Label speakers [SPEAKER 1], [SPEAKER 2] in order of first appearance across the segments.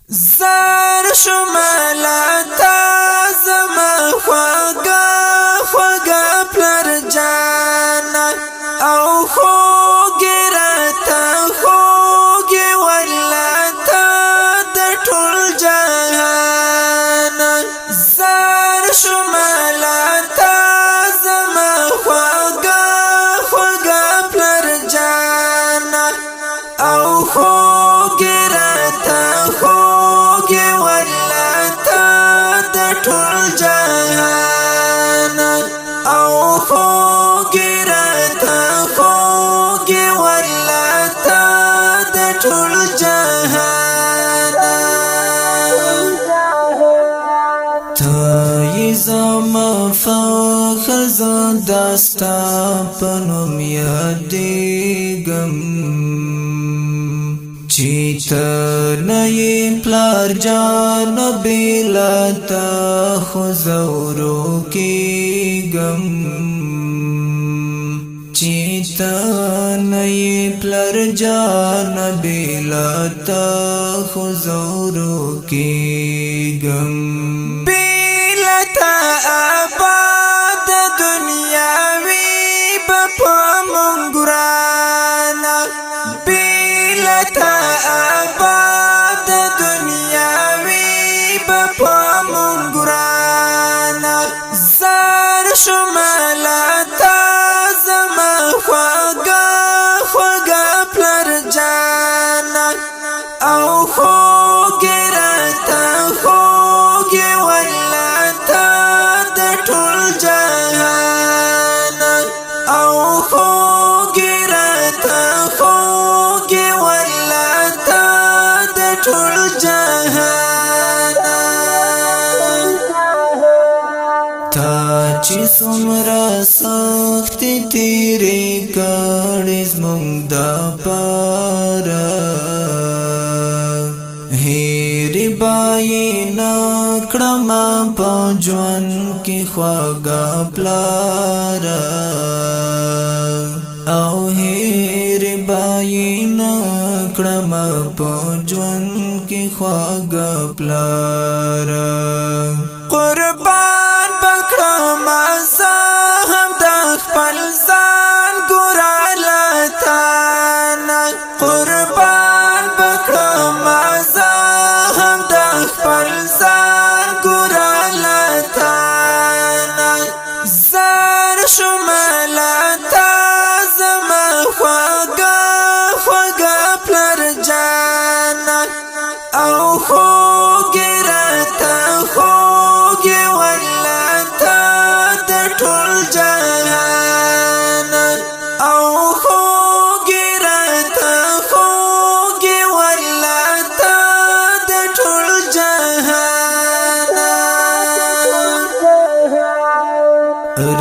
[SPEAKER 1] زار شمالتا زما خوږه خوږه پلر جانا او خوږې راته خوږې ولته د ټول جهان زار شمالتا زما خوږه خوږه پلر جانا او خوږې راته خوږې ولته د ټول جهان او خوږې راته خوږې ولته د ټول جهان ته یې زما فخر زه داستا په نوم یادېږم چیتا نئی پلار جان بیلاتا خوزورو کی گم چیتا نئی پلار جان بیلاتا خوزورو کی گم بیلاتا آباد دنیاوی بپا منگرانا بیلاتا آباد دنیاوی بپا منگرانا زار شمالتا زما خوږه خوږه پلر جانا او خوږې راته خوږې ولته د ټول جهان او خوږې راته خوږې ولته د ټول جهان تا چې څومره سختې تېرې کړې زموږ دپاره هېرې به یې نه کړمه په ژوند کې خوږه پلاره او هېرې به یې نه کړمه په ژوند کې خوږه پلاره قربان بکړمه زه هم د خپل ځان ګوراله تانه قربان بکړمه زه هم د خپل ځان ګوراله تانه زار شمالتا زما خوږه خوږه پلر جانا او خوږې راته خوږې ولته د ټول جهان او خوږې راته خوږې ولته د ټول جهان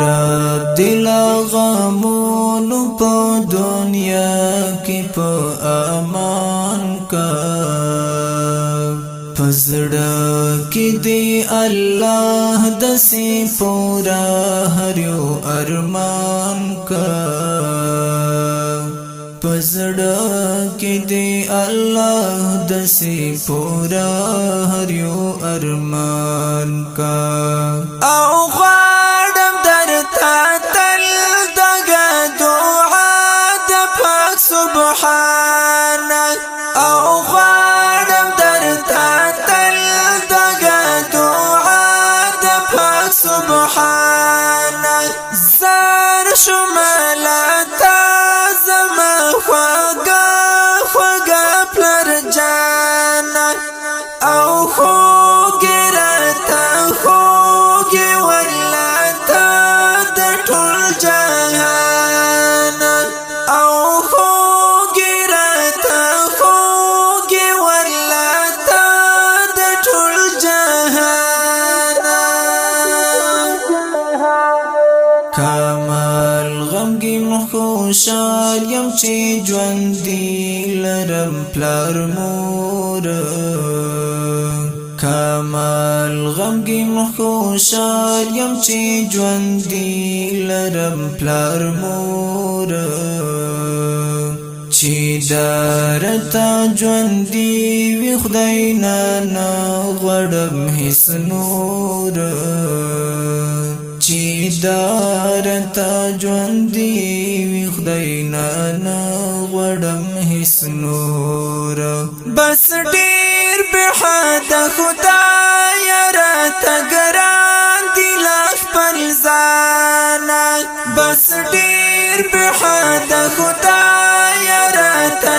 [SPEAKER 1] رب دل غمونو په دنیا کې په امان کا پزړه کې دی الله دسې پورا هر یو ارمان کا پزړه کې دی الله دسې پورا هر یو ارمان کا او غواړم درته تل دغه دعا د پاک سبحانه او غواړم درته تل دغه دعا د پاک سبحانه زار شمالتا زما خوږه خوږه پلر جانا او خوږې راته خوږې ولته د ټول جهان او خوږې راته خوږې ولته د ټول جهان کمال غمګین خوشال یم چې ژوندي لرم پلار مور کمال غمګین خوشال یم چې ژوندي لرم پلار مور چې دارتا ژوندي وي خدای نه غړم هیڅ نور چې دارتا ژوندي وي خدای نه غړم هیڅ نور بس ډیر به حد خدای راته ګران دي لاس پر ځان بس ډیر به حد خدای راته